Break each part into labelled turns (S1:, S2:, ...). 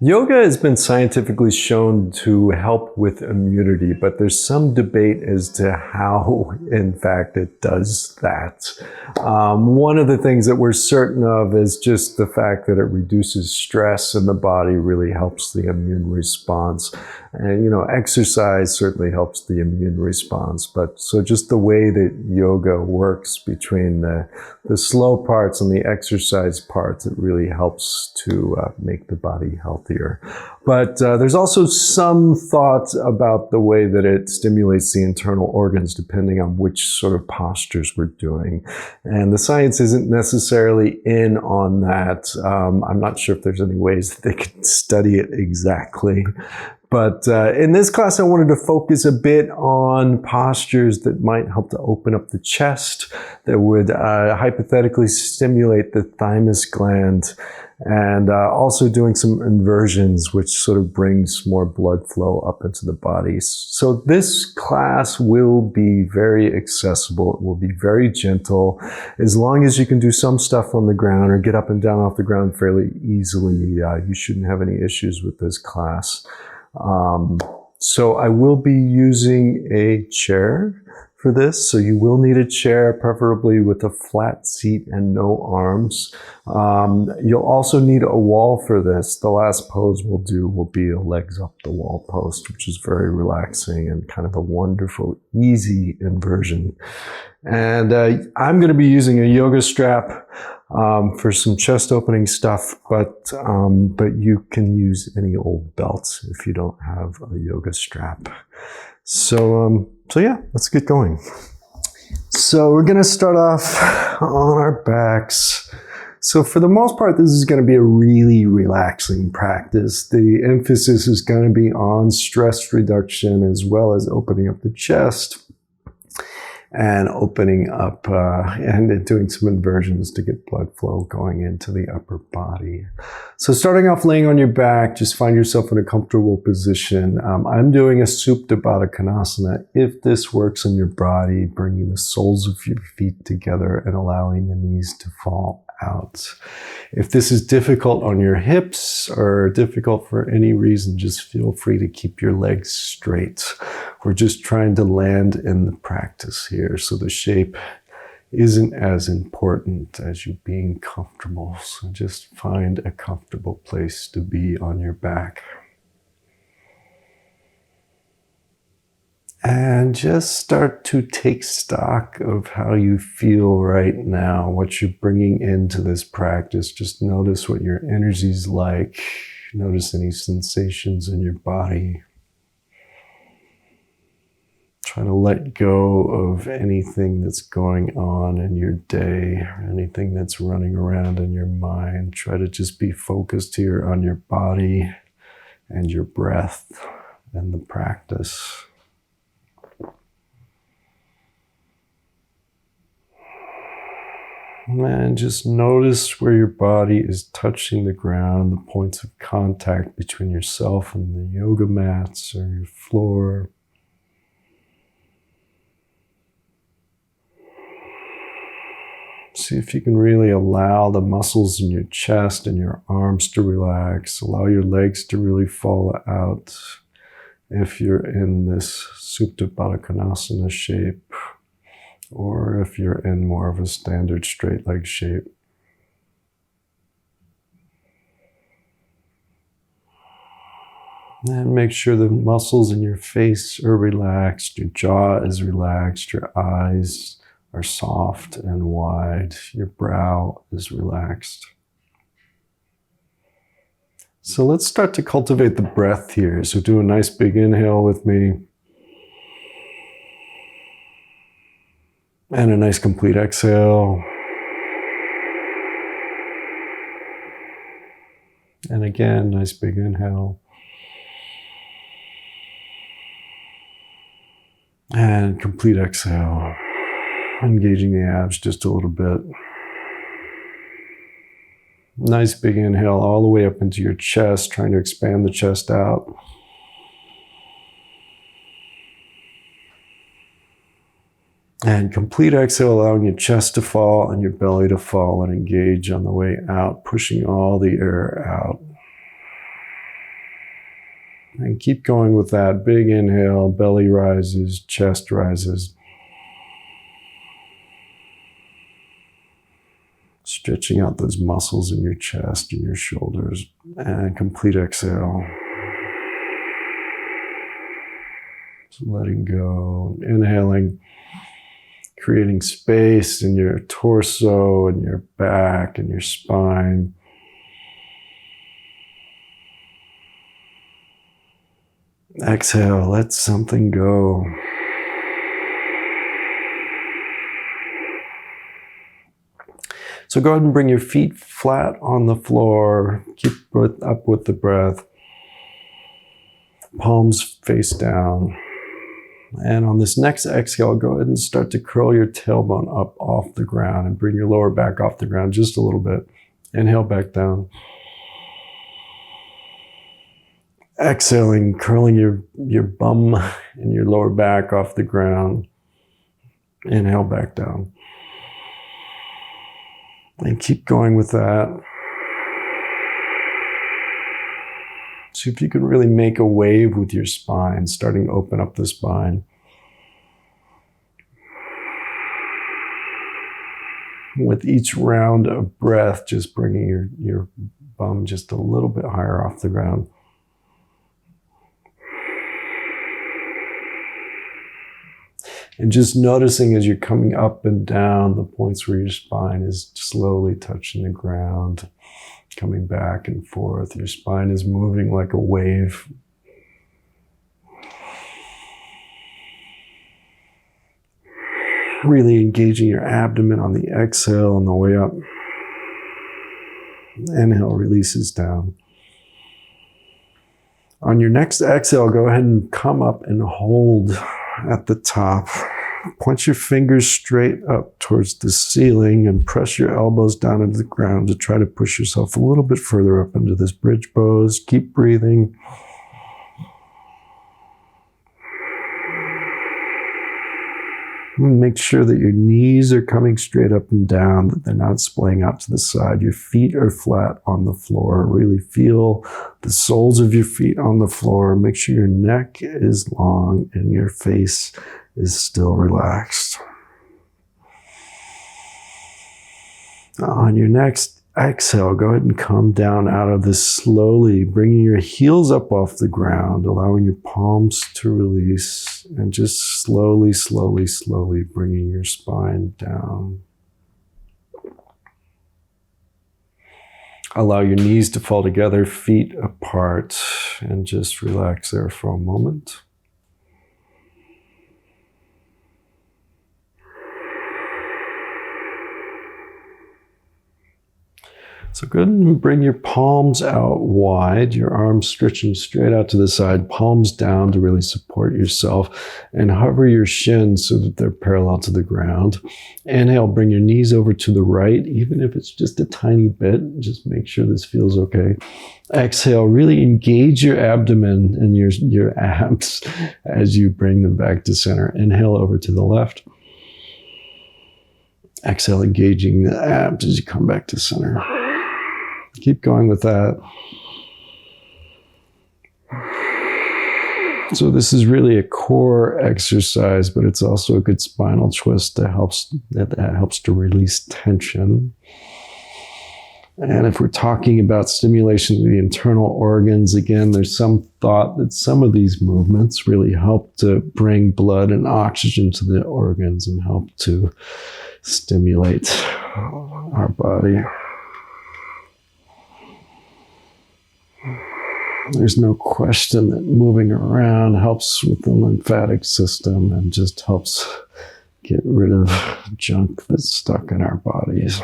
S1: Yoga has been scientifically shown to help with immunity, but there's some debate as to how, in fact, it does that. One of the things that we're certain of is just the fact that it reduces stress in the body, really helps the immune response. And, exercise certainly helps the immune response. But so just the way that yoga works between the slow parts and the exercise parts, it really helps to make the body healthier. But there's also some thought about the way that it stimulates the internal organs depending on which sort of postures we're doing. And the science isn't necessarily in on that. I'm not sure if there's any ways that they can study it exactly. But in this class, I wanted to focus a bit on postures that might help to open up the chest, that would hypothetically stimulate the thymus gland, and also doing some inversions, which sort of brings more blood flow up into the body. So this class will be very accessible. It will be very gentle. As long as you can do some stuff on the ground or get up and down off the ground fairly easily, you shouldn't have any issues with this class. So I will be using a chair for this. So you will need a chair, preferably with a flat seat and no arms. You'll also need a wall for this. The last pose we'll do will be a legs up the wall pose, which is very relaxing and kind of a wonderful, easy inversion. And I'm going to be using a yoga strap for some chest opening stuff, but you can use any old belts if you don't have a yoga strap. So yeah, let's get going. So we're going to start off on our backs. So for the most part, this is going to be a really relaxing practice. The emphasis is going to be on stress reduction as well as opening up the chest and opening up and doing some inversions to get blood flow going into the upper body. So starting off laying on your back, just find yourself in a comfortable position. I'm doing a Supta Baddha Konasana. If this works in your body, bringing the soles of your feet together and allowing the knees to fall out. If this is difficult on your hips or difficult for any reason, just feel free to keep your legs straight. We're just trying to land in the practice here, so the shape isn't as important as you being comfortable. So just find a comfortable place to be on your back. And just start to take stock of how you feel right now, what you're bringing into this practice. Just notice what your energy's like. Notice any sensations in your body. Try to let go of anything that's going on in your day, or anything that's running around in your mind. Try to just be focused here on your body and your breath and the practice. And just notice where your body is touching the ground, the points of contact between yourself and the yoga mats or your floor. See if you can really allow the muscles in your chest and your arms to relax. Allow your legs to really fall out if you're in this Supta Baddha Konasana shape, or if you're in more of a standard straight leg shape. And make sure the muscles in your face are relaxed, your jaw is relaxed, your eyes are soft and wide, your brow is relaxed. So let's start to cultivate the breath here. So do a nice big inhale with me. And a nice complete exhale. And again, nice big inhale. And complete exhale. Engaging the abs just a little bit. Nice big inhale all the way up into your chest, trying to expand the chest out. And complete exhale, allowing your chest to fall and your belly to fall and engage on the way out, pushing all the air out. And keep going with that. Big inhale, belly rises, chest rises. Stretching out those muscles in your chest and your shoulders. And complete exhale. So letting go, inhaling, creating space in your torso and your back and your spine. Exhale, let something go. So go ahead and bring your feet flat on the floor. Keep up with the breath. Palms face down. And on this next exhale, go ahead and start to curl your tailbone up off the ground and bring your lower back off the ground just a little bit. Inhale back down. Exhaling, curling your bum and your lower back off the ground. Inhale back down. And keep going with that. See if you can really make a wave with your spine, starting to open up the spine. With each round of breath, just bringing your bum just a little bit higher off the ground. And just noticing as you're coming up and down the points where your spine is slowly touching the ground, coming back and forth. Your spine is moving like a wave. Really engaging your abdomen on the exhale on the way up. Inhale, releases down. On your next exhale, go ahead and come up and hold at the top. Point your fingers straight up towards the ceiling and press your elbows down into the ground to try to push yourself a little bit further up into this bridge pose. Keep breathing. Make sure that your knees are coming straight up and down, that they're not splaying out to the side. Your feet are flat on the floor. Really feel the soles of your feet on the floor. Make sure your neck is long and your face is still relaxed. On your next exhale, go ahead and come down out of this slowly, bringing your heels up off the ground, allowing your palms to release, and just slowly, slowly, slowly bringing your spine down. Allow your knees to fall together, feet apart, and just relax there for a moment. So go ahead and bring your palms out wide, your arms stretching straight out to the side, palms down to really support yourself, and hover your shins so that they're parallel to the ground. Inhale, bring your knees over to the right, even if it's just a tiny bit. Just make sure this feels okay. Exhale, really engage your abdomen and your abs as you bring them back to center. Inhale over to the left. Exhale, engaging the abs as you come back to center. Keep going with that. So this is really a core exercise, but it's also a good spinal twist that helps to release tension. And if we're talking about stimulation of the internal organs, again, there's some thought that some of these movements really help to bring blood and oxygen to the organs and help to stimulate our body. There's no question that moving around helps with the lymphatic system and just helps get rid of junk that's stuck in our bodies.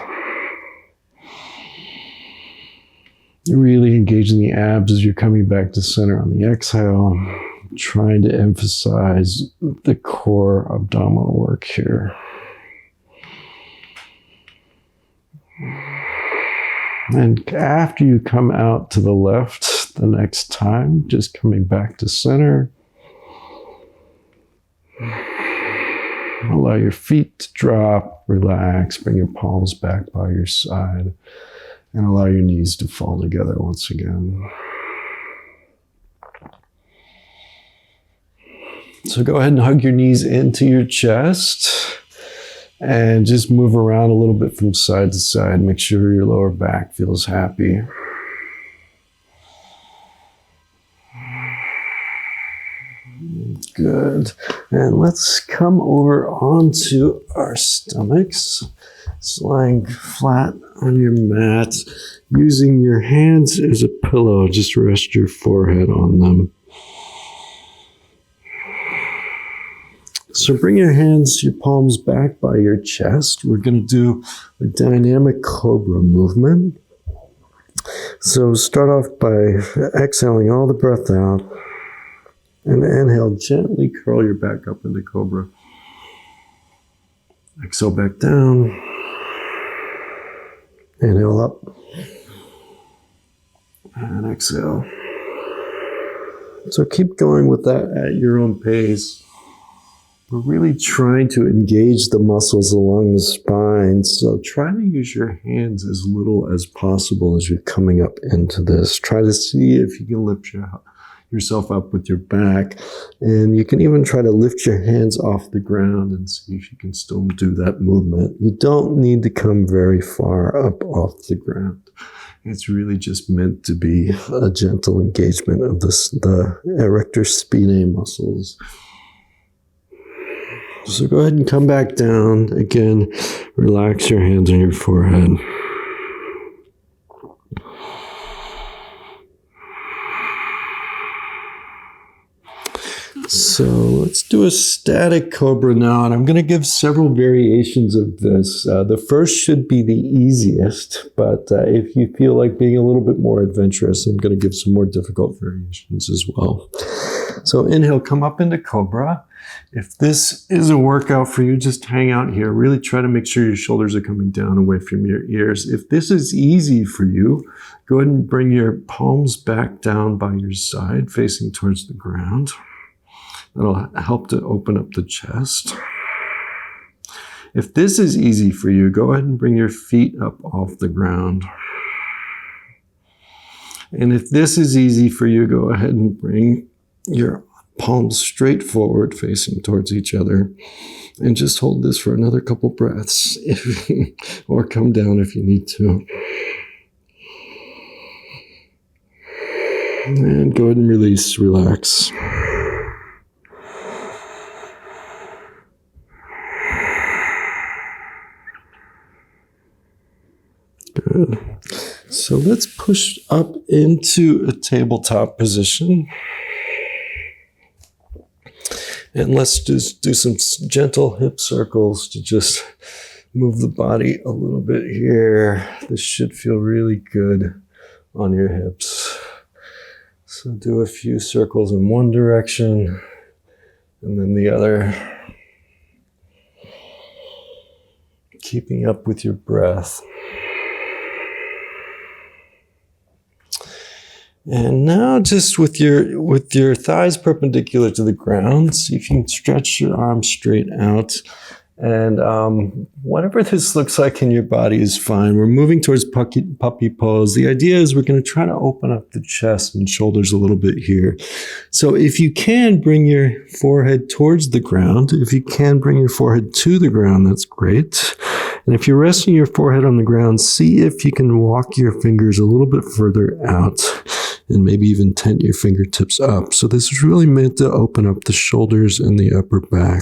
S1: You're really engaging the abs as you're coming back to center on the exhale, trying to emphasize the core abdominal work here. And after you come out to the left the next time, just coming back to center. Allow your feet to drop, relax, bring your palms back by your side, and allow your knees to fall together once again. So go ahead and hug your knees into your chest and just move around a little bit from side to side. Make sure your lower back feels happy. Good. And let's come over onto our stomachs. Just lying flat on your mat, using your hands as a pillow. Just rest your forehead on them. So bring your hands, your palms back by your chest. We're going to do a dynamic cobra movement. So start off by exhaling all the breath out. And inhale, gently curl your back up into cobra. Exhale back down. Inhale up. And exhale. So keep going with that at your own pace. We're really trying to engage the muscles along the spine. So try to use your hands as little as possible as you're coming up into this. Try to see if you can lift yourself up with your back. And you can even try to lift your hands off the ground and see if you can still do that movement. You don't need to come very far up off the ground. It's really just meant to be a gentle engagement of the erector spinae muscles. So go ahead and come back down. Again, relax your hands on your forehead. So let's do a static cobra now, and I'm going to give several variations of this. The first should be the easiest, but if you feel like being a little bit more adventurous, I'm going to give some more difficult variations as well. So inhale, come up into cobra. If this is a workout for you, just hang out here. Really try to make sure your shoulders are coming down away from your ears. If this is easy for you, go ahead and bring your palms back down by your side, facing towards the ground. That'll help to open up the chest. If this is easy for you, go ahead and bring your feet up off the ground. And if this is easy for you, go ahead and bring your palms straight forward, facing towards each other. And just hold this for another couple breaths, or come down if you need to. And go ahead and release, relax. Good. So let's push up into a tabletop position. And let's just do some gentle hip circles to just move the body a little bit here. This should feel really good on your hips. So do a few circles in one direction and then the other. Keeping up with your breath. And now just with your thighs perpendicular to the ground, see if you can stretch your arms straight out. And whatever this looks like in your body is fine. We're moving towards puppy pose. The idea is we're going to try to open up the chest and shoulders a little bit here. So if you can, bring your forehead towards the ground. If you can, bring your forehead to the ground. That's great. And if you're resting your forehead on the ground, see if you can walk your fingers a little bit further out. And maybe even tent your fingertips up. So this is really meant to open up the shoulders and the upper back.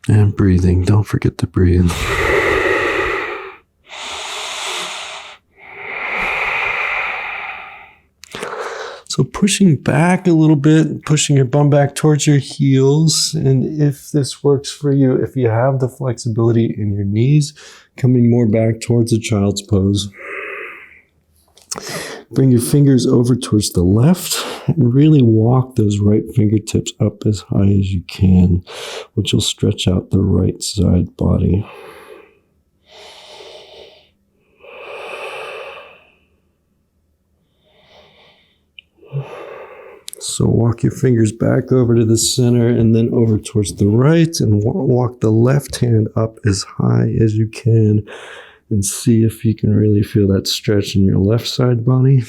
S1: And breathing. Don't forget to breathe. So pushing back a little bit, pushing your bum back towards your heels. And if this works for you, if you have the flexibility in your knees, coming more back towards a child's pose. Bring your fingers over towards the left and really walk those right fingertips up as high as you can, which will stretch out the right side body. So walk your fingers back over to the center and then over towards the right, and walk the left hand up as high as you can. And see if you can really feel that stretch in your left side body.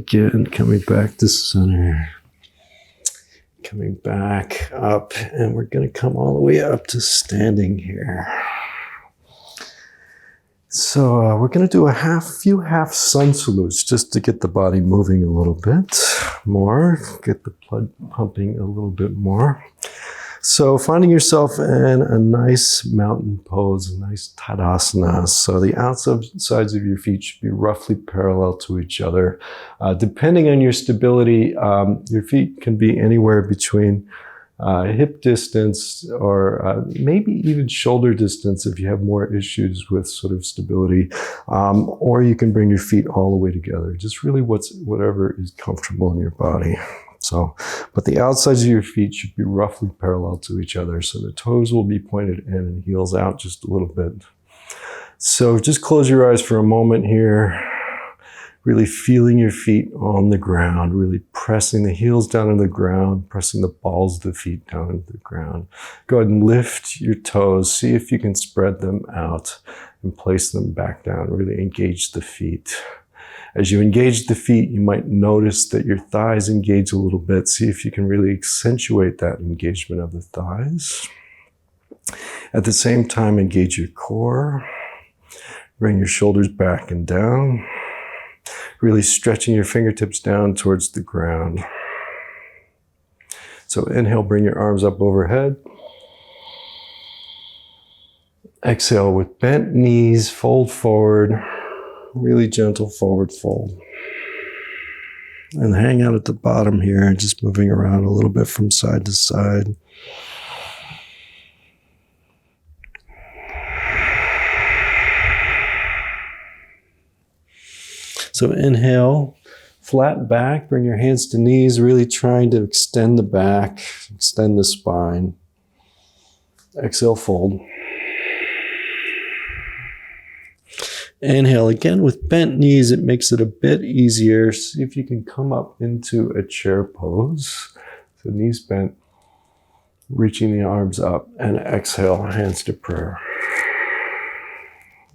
S1: again, coming back to center. Coming back up, and we're going to come all the way up to standing here. So we're going to do a few half sun salutes just to get the body moving a little bit more, get the blood pumping a little bit more. So finding yourself in a nice mountain pose, a nice Tadasana. So the outsides of your feet should be roughly parallel to each other. Depending on your stability, your feet can be anywhere between hip distance or maybe even shoulder distance if you have more issues with sort of stability. Or you can bring your feet all the way together. Just really whatever is comfortable in your body. So, but the outsides of your feet should be roughly parallel to each other. So the toes will be pointed in and heels out just a little bit. So just close your eyes for a moment here. Really feeling your feet on the ground, really pressing the heels down on the ground, pressing the balls of the feet down into the ground. Go ahead and lift your toes. See if you can spread them out and place them back down. Really engage the feet. As you engage the feet, you might notice that your thighs engage a little bit. See if you can really accentuate that engagement of the thighs. At the same time, engage your core. Bring your shoulders back and down. Really stretching your fingertips down towards the ground. So inhale, bring your arms up overhead. Exhale with bent knees, fold forward. Really gentle forward fold. And hang out at the bottom here, just moving around a little bit from side to side. So inhale, flat back, bring your hands to knees, really trying to extend the back, extend the spine. Exhale, fold. Inhale again with bent knees. It makes it a bit easier. See if you can come up into a chair pose. So knees bent, reaching the arms up, and exhale, hands to prayer.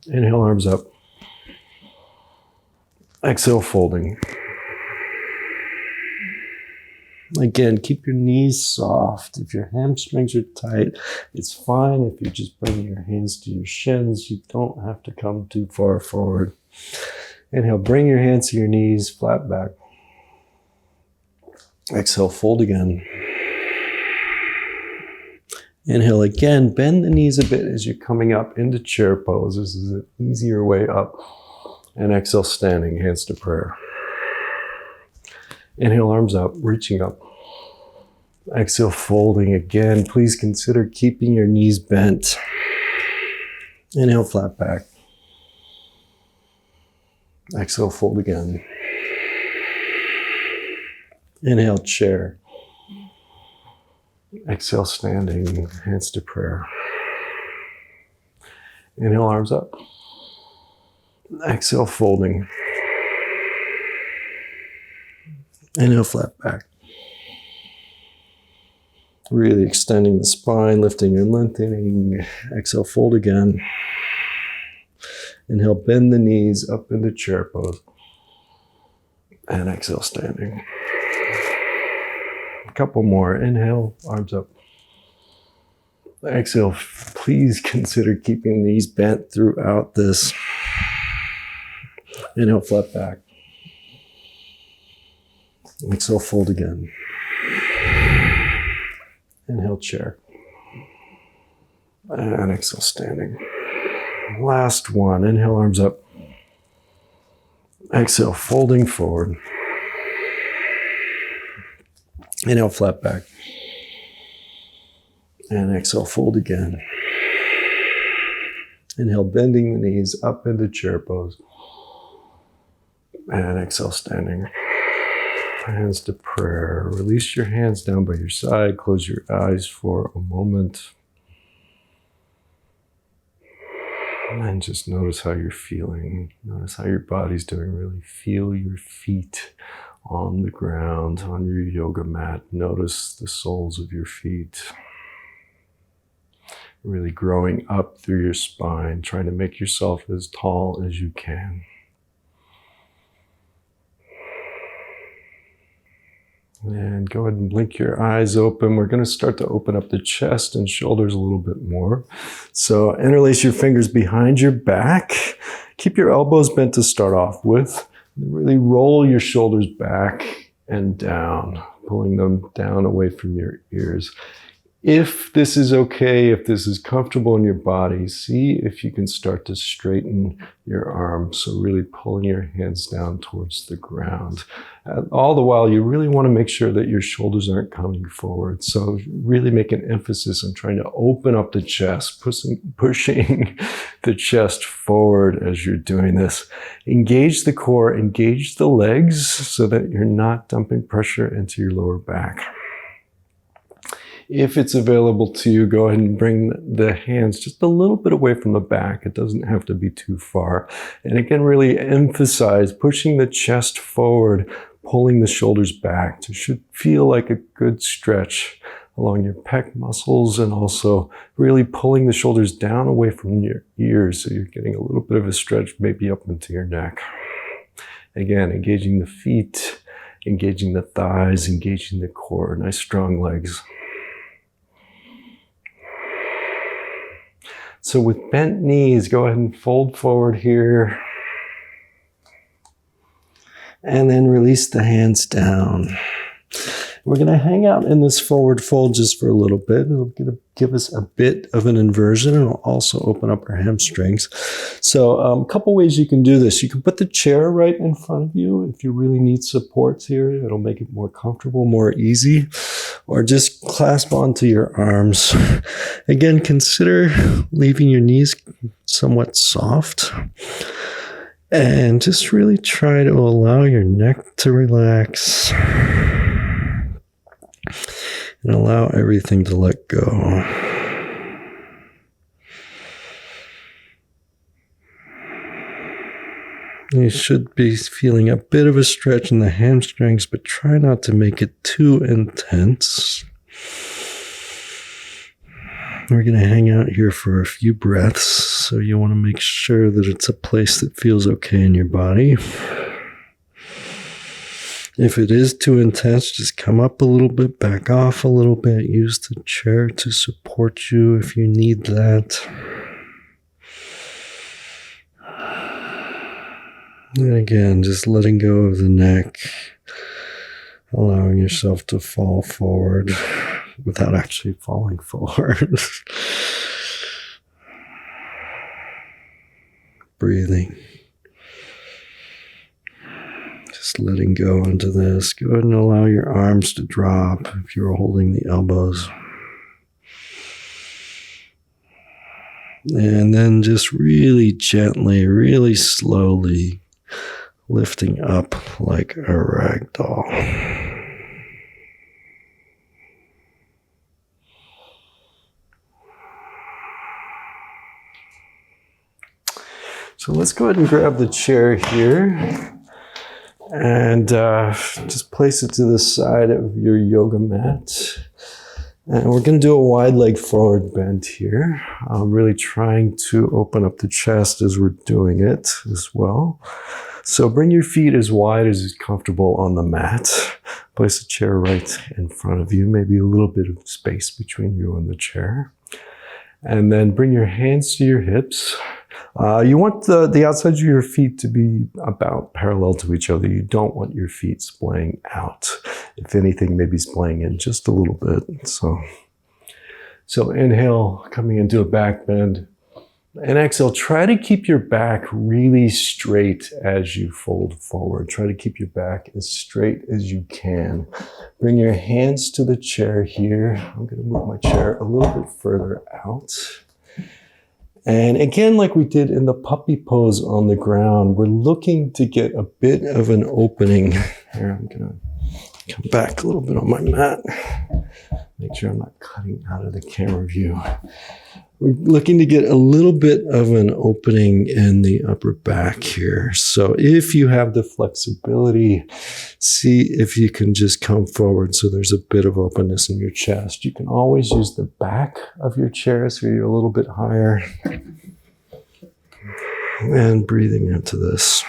S1: Inhale, arms up. Exhale, folding. Again, keep your knees soft. If your hamstrings are tight, it's fine if you just bring your hands to your shins. You don't have to come too far forward. Inhale, bring your hands to your knees, flat back. Exhale, fold again. Inhale again, bend the knees a bit as you're coming up into chair pose. This is an easier way up. And exhale, standing, hands to prayer. Inhale, arms up, reaching up. Exhale, folding again. Please consider keeping your knees bent. Inhale, flat back. Exhale, fold again. Inhale, chair. Exhale, standing, hands to prayer. Inhale, arms up. Exhale, folding. Inhale, flat back. Really extending the spine, lifting and lengthening. Exhale, fold again. Inhale, bend the knees up into chair pose. And exhale, standing. A couple more. Inhale, arms up. Exhale, please consider keeping these bent throughout this. Inhale, flat back. Exhale, fold again. Inhale, chair. And exhale, standing. Last one. Inhale, arms up. Exhale, folding forward. Inhale, flat back. And exhale, fold again. Inhale, bending the knees up into chair pose. And exhale, standing. Hands to prayer. Release your hands down by your side. Close your eyes for a moment. And just notice how you're feeling. Notice how your body's doing. Really feel your feet on the ground, on your yoga mat. Notice the soles of your feet. Really growing up through your spine, trying to make yourself as tall as you can. And go ahead and blink your eyes open. We're going to start to open up the chest and shoulders a little bit more. So interlace your fingers behind your back. Keep your elbows bent to start off with. Really roll your shoulders back and down, pulling them down away from your ears. If this is okay, if this is comfortable in your body, see if you can start to straighten your arms. So really pulling your hands down towards the ground. All the while, you really want to make sure that your shoulders aren't coming forward. So really make an emphasis on trying to open up the chest, pushing the chest forward as you're doing this. Engage the core, engage the legs so that you're not dumping pressure into your lower back. If it's available to you, go ahead and bring the hands just a little bit away from the back. It doesn't have to be too far. And again, really emphasize pushing the chest forward, pulling the shoulders back. It should feel like a good stretch along your pec muscles, and also really pulling the shoulders down away from your ears so you're getting a little bit of a stretch maybe up into your neck. Again, engaging the feet, engaging the thighs, engaging the core. Nice strong legs. So with bent knees, go ahead and fold forward here. And then release the hands down. We're going to hang out in this forward fold just for a little bit. It'll give us a bit of an inversion, and it'll also open up our hamstrings. So a couple ways you can do this. You can put the chair right in front of you if you really need supports here. It'll make it more comfortable, more easy. Or just clasp onto your arms. Again, consider leaving your knees somewhat soft. And just really try to allow your neck to relax. And allow everything to let go. You should be feeling a bit of a stretch in the hamstrings, but try not to make it too intense. We're going to hang out here for a few breaths, so you want to make sure that it's a place that feels okay in your body. If it is too intense, just come up a little bit, back off a little bit, use the chair to support you if you need that. And again, just letting go of the neck, allowing yourself to fall forward without actually falling forward. Breathing. Just letting go into this. Go ahead and allow your arms to drop if you're holding the elbows. And then just really gently, really slowly lifting up like a rag doll. So let's go ahead and grab the chair here and just place it to the side of your yoga mat. And we're going to do a wide leg forward bend here. I'm really trying to open up the chest as we're doing it as well. So bring your feet as wide as is comfortable on the mat. Place the chair right in front of you, maybe a little bit of space between you and the chair. And then bring your hands to your hips. You want the outsides of your feet to be about parallel to each other. You don't want your feet splaying out. If anything, maybe splaying in just a little bit. So inhale, coming into a back bend. And exhale, try to keep your back really straight as you fold forward. Try to keep your back as straight as you can. Bring your hands to the chair here. I'm going to move my chair a little bit further out. And again, like we did in the puppy pose on the ground, we're looking to get a bit of an opening. Here, I'm going to come back a little bit on my mat. Make sure I'm not cutting out of the camera view. We're looking to get a little bit of an opening in the upper back here. So if you have the flexibility, see if you can just come forward so there's a bit of openness in your chest. You can always use the back of your chair so you're a little bit higher. And breathing into this.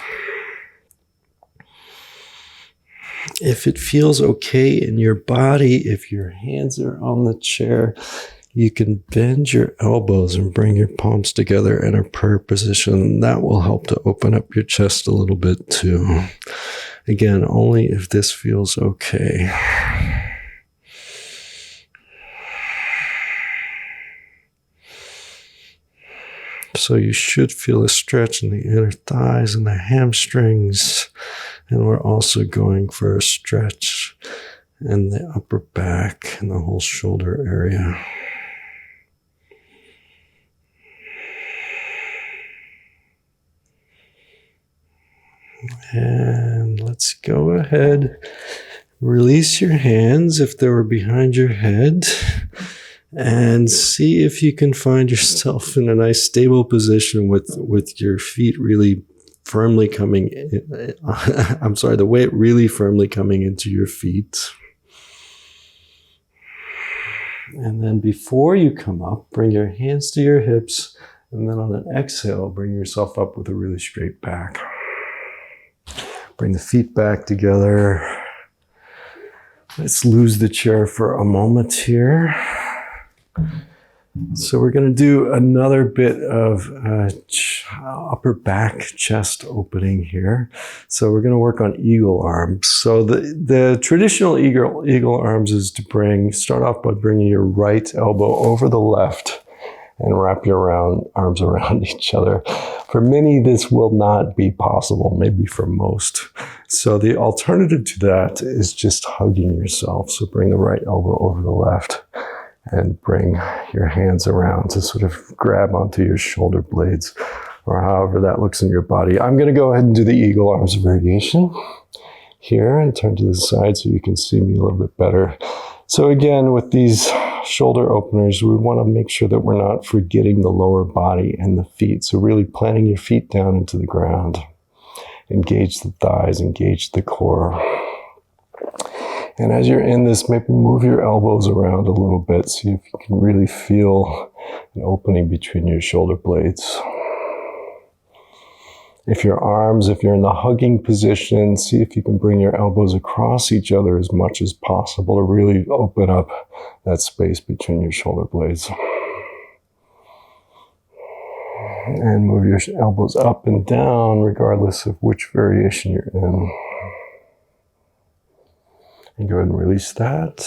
S1: If it feels okay in your body, if your hands are on the chair, you can bend your elbows and bring your palms together in a prayer position. That will help to open up your chest a little bit too. Again, only if this feels okay. So you should feel a stretch in the inner thighs and the hamstrings. And we're also going for a stretch in the upper back and the whole shoulder area. And let's go ahead. Release your hands if they were behind your head. And see if you can find yourself in a nice stable position with your feet really firmly coming in. The weight really firmly coming into your feet. And then before you come up, bring your hands to your hips. And then on an exhale, bring yourself up with a really straight back. Bring the feet back together. Let's lose the chair for a moment here. So we're going to do another bit of upper back chest opening here. So we're going to work on eagle arms. So the traditional eagle arms is to start off by bringing your right elbow over the left and wrap your arms around each other. For many, this will not be possible, maybe for most. So the alternative to that is just hugging yourself. So bring the right elbow over the left and bring your hands around to sort of grab onto your shoulder blades or however that looks in your body. I'm going to go ahead and do the eagle arms variation here and turn to the side so you can see me a little bit better. So again, with these shoulder openers, we want to make sure that we're not forgetting the lower body and the feet. So really planting your feet down into the ground. Engage the thighs, engage the core. And as you're in this, maybe move your elbows around a little bit. See if you can really feel an opening between your shoulder blades. If you're in the hugging position, see if you can bring your elbows across each other as much as possible to really open up that space between your shoulder blades. And move your elbows up and down regardless of which variation you're in. And go ahead and release that.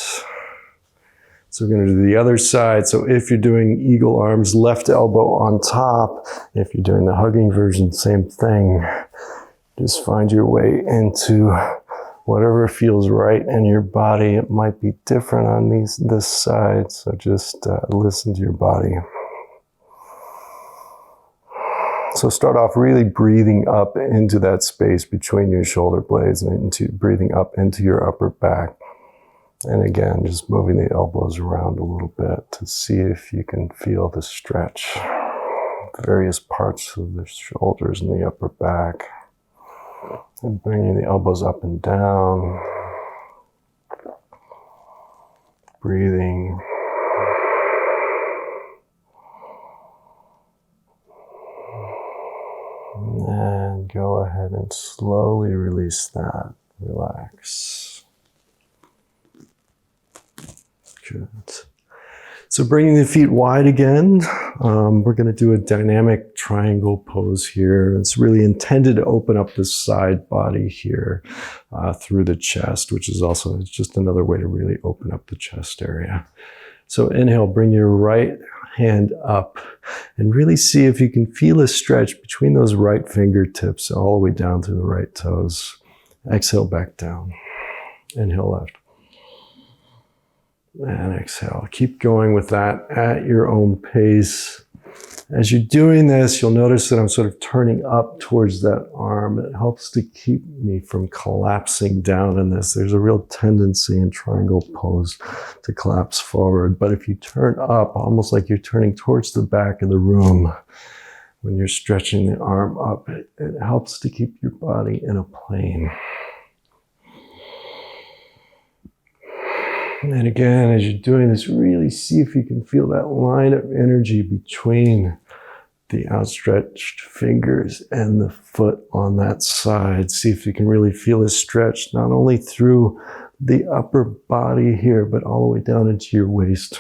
S1: So we're going to do the other side. So if you're doing eagle arms, left elbow on top. If you're doing the hugging version, same thing. Just find your way into whatever feels right in your body. It might be different on this side. So just listen to your body. So start off really breathing up into that space between your shoulder blades and breathing up into your upper back. And again, just moving the elbows around a little bit to see if you can feel the stretch. Various parts of the shoulders and the upper back. And bringing the elbows up and down. Breathing. And go ahead and slowly release that. Relax. Good. So bringing the feet wide again, we're going to do a dynamic triangle pose here. It's really intended to open up the side body here through the chest, which is also just another way to really open up the chest area. So inhale, bring your right hand up and really see if you can feel a stretch between those right fingertips all the way down to the right toes. Exhale back down. Inhale left. And exhale. Keep going with that at your own pace. As you're doing this, you'll notice that I'm sort of turning up towards that arm. It helps to keep me from collapsing down in this. There's a real tendency in triangle pose to collapse forward. But if you turn up, almost like you're turning towards the back of the room, when you're stretching the arm up, it helps to keep your body in a plane. And again, as you're doing this, really see if you can feel that line of energy between the outstretched fingers and the foot on that side. See if you can really feel a stretch, not only through the upper body here, but all the way down into your waist.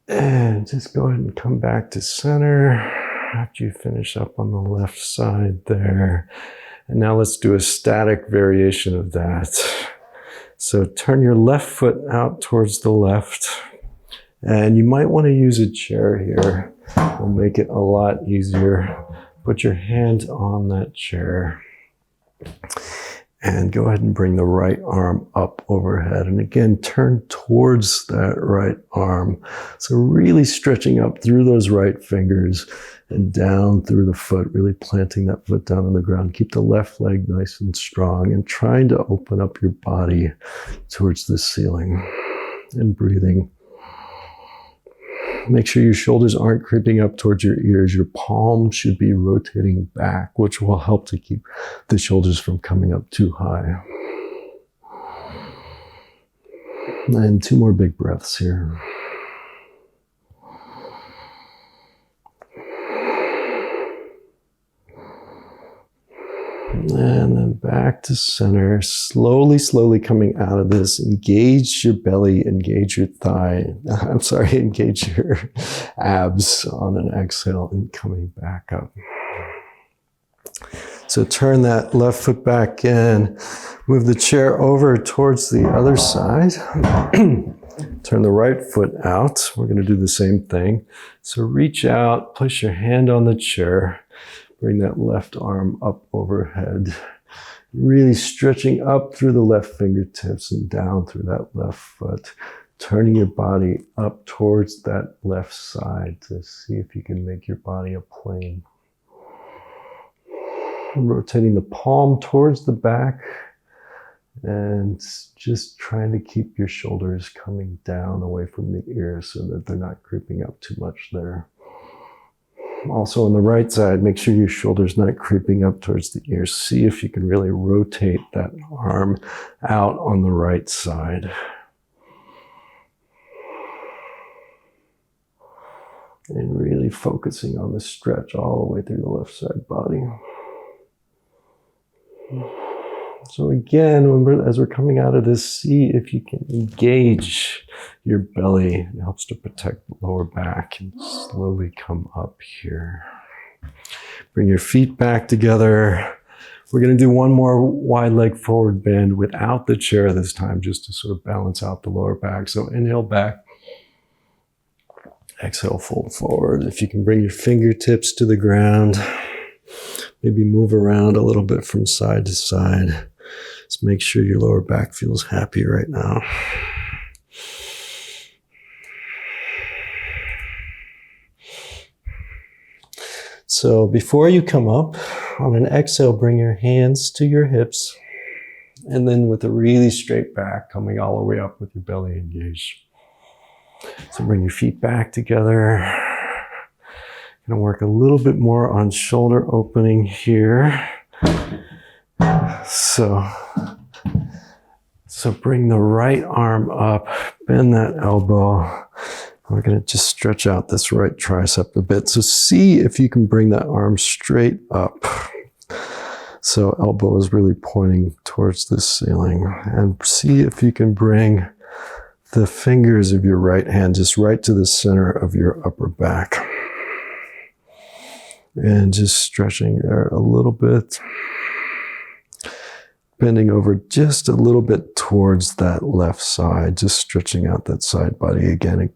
S1: And just go ahead and come back to center after you finish up on the left side there. And now let's do a static variation of that. So turn your left foot out towards the left. And you might want to use a chair here. It'll make it a lot easier. Put your hand on that chair. And go ahead and bring the right arm up overhead. And again, turn towards that right arm. So really stretching up through those right fingers and down through the foot, really planting that foot down on the ground. Keep the left leg nice and strong and trying to open up your body towards the ceiling and breathing. Make sure your shoulders aren't creeping up towards your ears. Your palms should be rotating back, which will help to keep the shoulders from coming up too high. And 2 more big breaths here. And then back to center. Slowly, slowly coming out of this. Engage your belly, engage your thigh. Engage your abs on an exhale and coming back up. So turn that left foot back in. Move the chair over towards the other side. Turn the right foot out. We're going to do the same thing. So reach out, place your hand on the chair. Bring that left arm up overhead, really stretching up through the left fingertips and down through that left foot, turning your body up towards that left side to see if you can make your body a plane. Rotating the palm towards the back and just trying to keep your shoulders coming down away from the ears so that they're not creeping up too much there. Also on the right side, make sure your shoulder's not creeping up towards the ears. See if you can really rotate that arm out on the right side. And really focusing on the stretch all the way through the left side body. So again, as we're coming out of this, see if you can engage your belly. It helps to protect the lower back and slowly come up here. Bring your feet back together. We're going to do one more wide leg forward bend without the chair this time, just to sort of balance out the lower back. So inhale back. Exhale, fold forward. If you can bring your fingertips to the ground, maybe move around a little bit from side to side. Just make sure your lower back feels happy right now. So before you come up, on an exhale, bring your hands to your hips. And then with a really straight back, coming all the way up with your belly engaged. So bring your feet back together. Gonna work a little bit more on shoulder opening here. So bring the right arm up, bend that elbow. We're gonna just stretch out this right tricep a bit. So see if you can bring that arm straight up. So elbow is really pointing towards the ceiling. And see if you can bring the fingers of your right hand just right to the center of your upper back. And just stretching there a little bit. Bending over just a little bit towards that left side, just stretching out that side body again.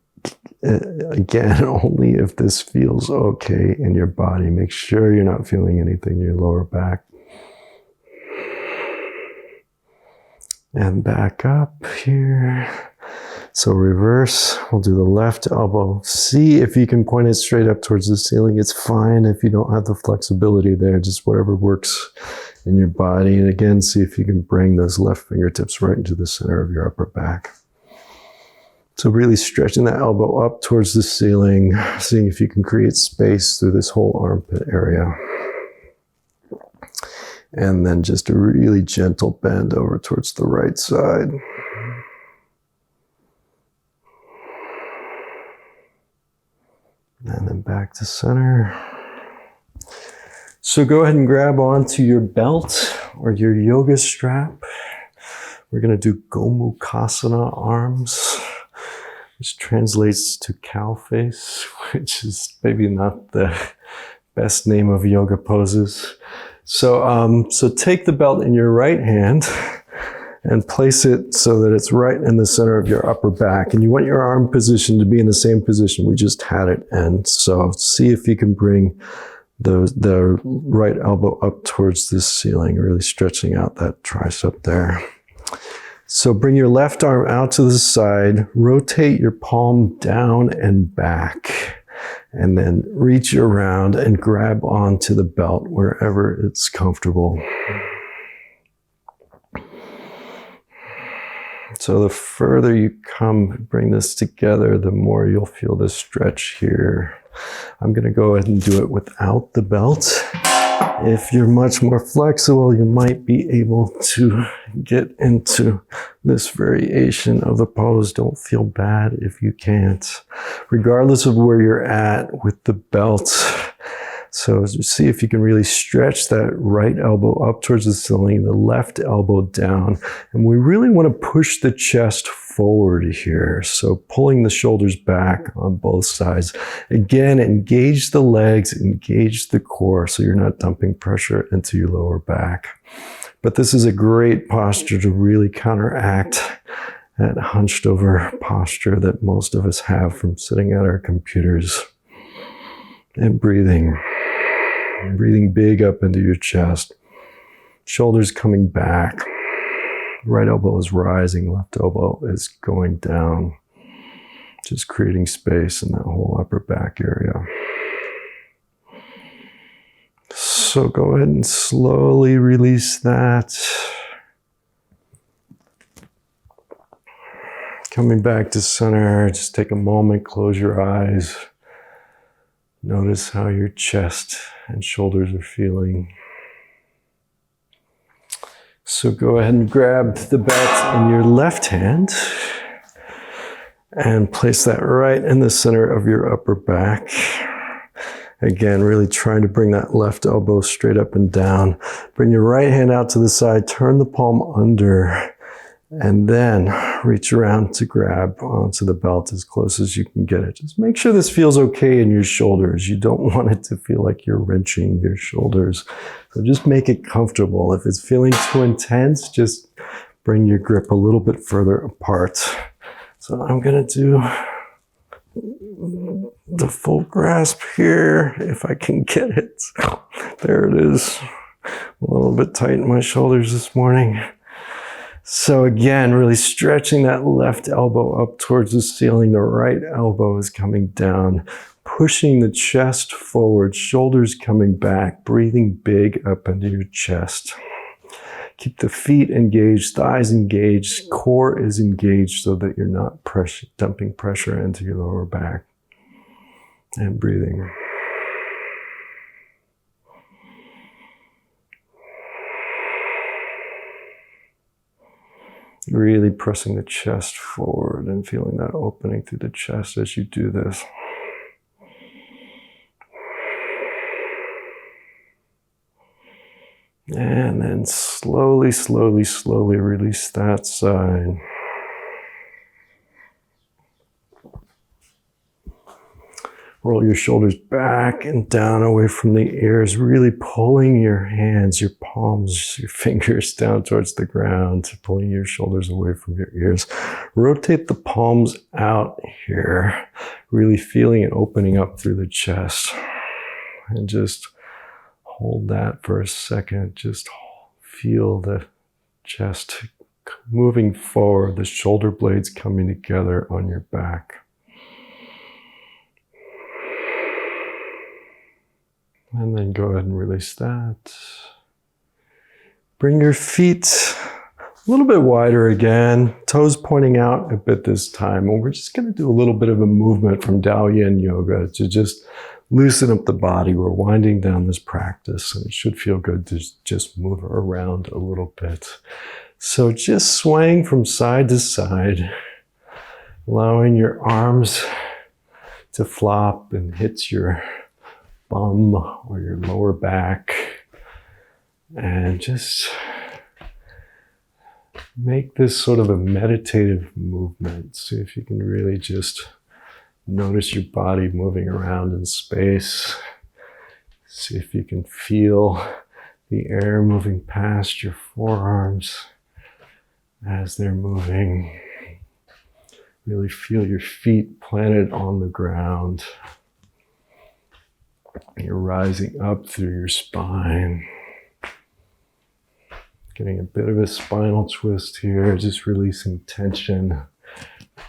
S1: Again, only if this feels okay in your body. Make sure you're not feeling anything in your lower back. And back up here. So reverse, we'll do the left elbow. See if you can point it straight up towards the ceiling. It's fine if you don't have the flexibility there, just whatever works in your body. And again, see if you can bring those left fingertips right into the center of your upper back. So really stretching that elbow up towards the ceiling, seeing if you can create space through this whole armpit area. And then just a really gentle bend over towards the right side. And then back to center. So go ahead and grab onto your belt or your yoga strap. We're going to do Gomukhasana arms, which translates to cow face, which is maybe not the best name of yoga poses. So take the belt in your right hand and place it so that it's right in the center of your upper back. And you want your arm position to be in the same position we just had it in. So see if you can bring the right elbow up towards the ceiling, really stretching out that tricep there. So bring your left arm out to the side, rotate your palm down and back, and then reach around and grab onto the belt wherever it's comfortable. So the further you bring this together, the more you'll feel this stretch here. I'm going to go ahead and do it without the belt. If you're much more flexible, you might be able to get into this variation of the pose. Don't feel bad if you can't, regardless of where you're at with the belt. So see if you can really stretch that right elbow up towards the ceiling, the left elbow down. And we really want to push the chest forward here. So pulling the shoulders back on both sides. Again, engage the legs, engage the core so you're not dumping pressure into your lower back. But this is a great posture to really counteract that hunched over posture that most of us have from sitting at our computers. And breathing big up into your chest. Shoulders coming back. Right elbow is rising, left elbow is going down. Just creating space in that whole upper back area. So go ahead and slowly release that. Coming back to center, just take a moment, close your eyes. Notice how your chest and shoulders are feeling. So go ahead and grab the belt in your left hand and place that right in the center of your upper back. Again, really trying to bring that left elbow straight up and down. Bring your right hand out to the side, turn the palm under, and then reach around to grab onto the belt as close as you can get it. Just make sure this feels okay in your shoulders. You don't want it to feel like you're wrenching your shoulders. So just make it comfortable. If it's feeling too intense, just bring your grip a little bit further apart. So I'm going to do the full grasp here, if I can get it. There it is. A little bit tight in my shoulders this morning. So again, really stretching that left elbow up towards the ceiling. The right elbow is coming down, pushing the chest forward, shoulders coming back, breathing big up into your chest. Keep the feet engaged, thighs engaged, core is engaged so that you're not dumping pressure into your lower back. And breathing. Really pressing the chest forward and feeling that opening through the chest as you do this. And then slowly, slowly, slowly release that side. Roll your shoulders back and down away from the ears, really pulling your hands, your palms, your fingers down towards the ground, pulling your shoulders away from your ears. Rotate the palms out here, really feeling it opening up through the chest. And just hold that for a second. Just feel the chest moving forward, the shoulder blades coming together on your back. And then go ahead and release that. Bring your feet a little bit wider again, toes pointing out a bit this time. And we're just going to do a little bit of a movement from Dao Yin Yoga to just loosen up the body. We're winding down this practice, and it should feel good to just move around a little bit. So just swaying from side to side, allowing your arms to flop and hits your bum or your lower back. And just make this sort of a meditative movement. See if you can really just notice your body moving around in space. See if you can feel the air moving past your forearms as they're moving. Really feel your feet planted on the ground. You're rising up through your spine. Getting a bit of a spinal twist here, just releasing tension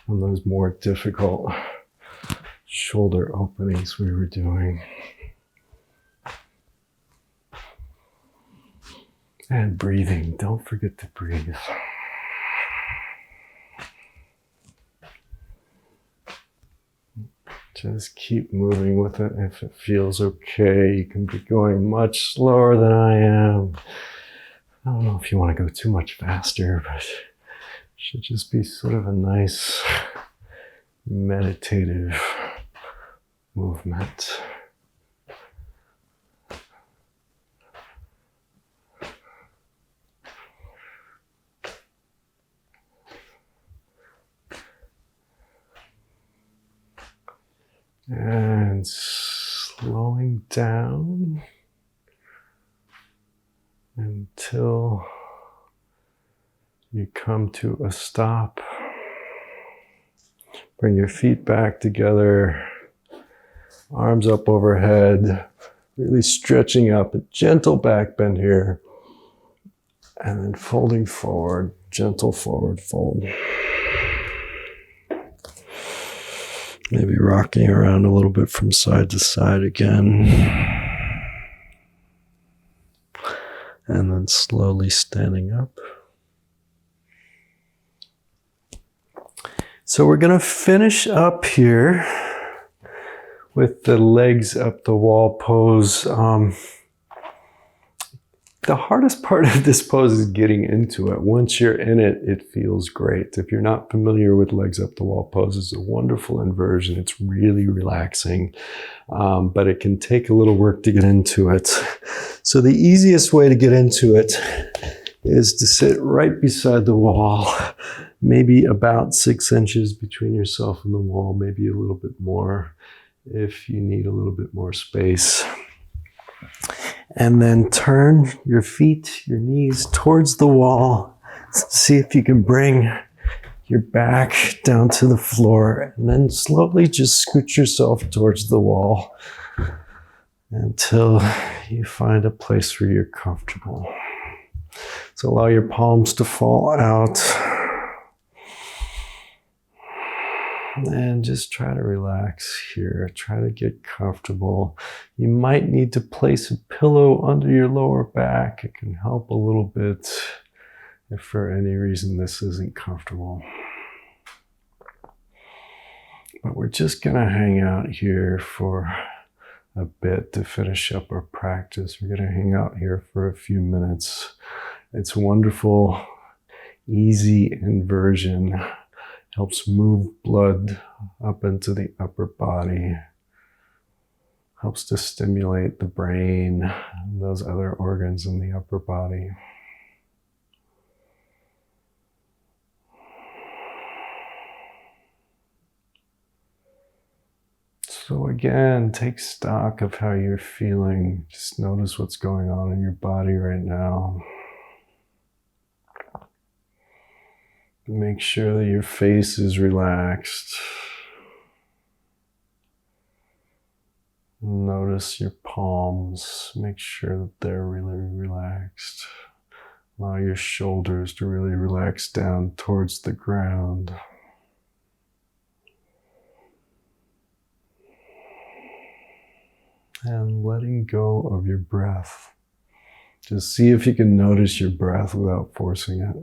S1: on those more difficult shoulder openings we were doing. And breathing, don't forget to breathe. Just keep moving with it. If it feels okay, you can be going much slower than I am. I don't know if you want to go too much faster, but it should just be sort of a nice meditative movement. And slowing down until you come to a stop. Bring your feet back together, arms up overhead, really stretching up, a gentle back bend here, and then folding forward, gentle forward fold. Maybe rocking around a little bit from side to side again. And then slowly standing up. So we're going to finish up here with the legs up the wall pose. The hardest part of this pose is getting into it. Once you're in it, it feels great. If you're not familiar with legs up the wall pose, it's a wonderful inversion. It's really relaxing, but it can take a little work to get into it. So the easiest way to get into it is to sit right beside the wall, maybe about 6 inches between yourself and the wall, maybe a little bit more if you need a little bit more space. And then turn your feet, your knees towards the wall. See if you can bring your back down to the floor, and then slowly just scoot yourself towards the wall until you find a place where you're comfortable. So allow your palms to fall out. And just try to relax here. Try to get comfortable. You might need to place a pillow under your lower back. It can help a little bit if for any reason this isn't comfortable. But we're just going to hang out here for a bit to finish up our practice. We're going to hang out here for a few minutes. It's wonderful, easy inversion. Helps move blood up into the upper body. Helps to stimulate the brain and those other organs in the upper body. So again, take stock of how you're feeling. Just notice what's going on in your body right now. Make sure that your face is relaxed. Notice your palms. Make sure that they're really relaxed. Allow your shoulders to really relax down towards the ground. And letting go of your breath. Just see if you can notice your breath without forcing it.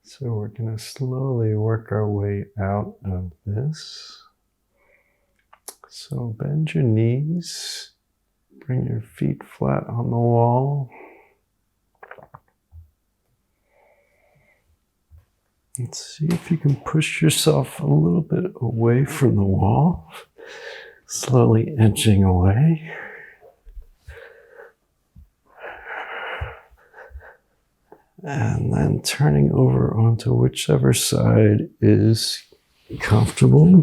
S1: So we're going to slowly work our way out of this. So bend your knees, bring your feet flat on the wall. And see if you can push yourself a little bit away from the wall, slowly edging away. And then turning over onto whichever side is comfortable.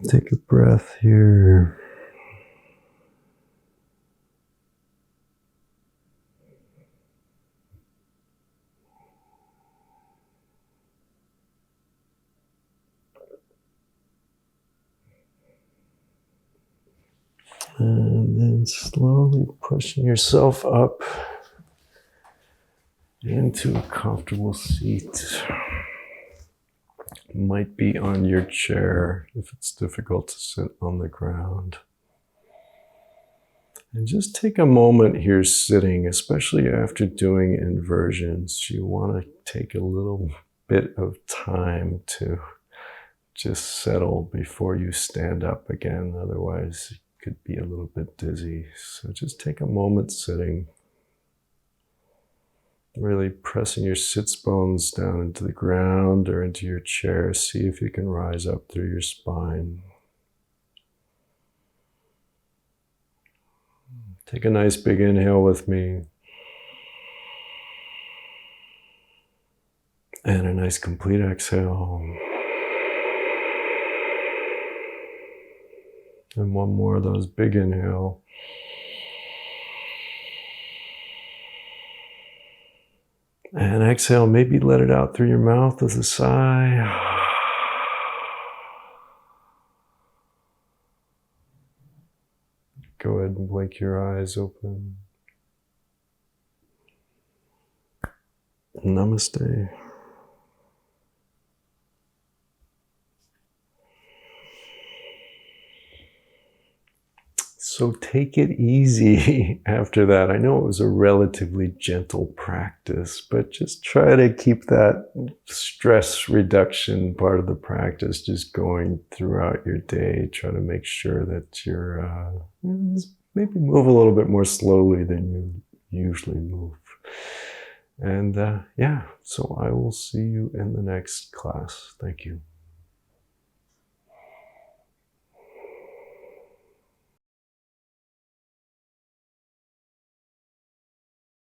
S1: Take a breath here. And then slowly pushing yourself up into a comfortable seat. Might be on your chair if it's difficult to sit on the ground. And just take a moment here sitting, especially after doing inversions. You want to take a little bit of time to just settle before you stand up again. Otherwise, you could be a little bit dizzy. So just take a moment sitting. Really pressing your sits bones down into the ground or into your chair. See if you can rise up through your spine. Take a nice big inhale with me. And a nice complete exhale. And one more of those big inhale. And exhale, maybe let it out through your mouth as a sigh. Go ahead and blink your eyes open. Namaste. So take it easy after that. I know it was a relatively gentle practice, but just try to keep that stress reduction part of the practice just going throughout your day. Try to make sure that you're maybe move a little bit more slowly than you usually move. And yeah, so I will see you in the next class. Thank you.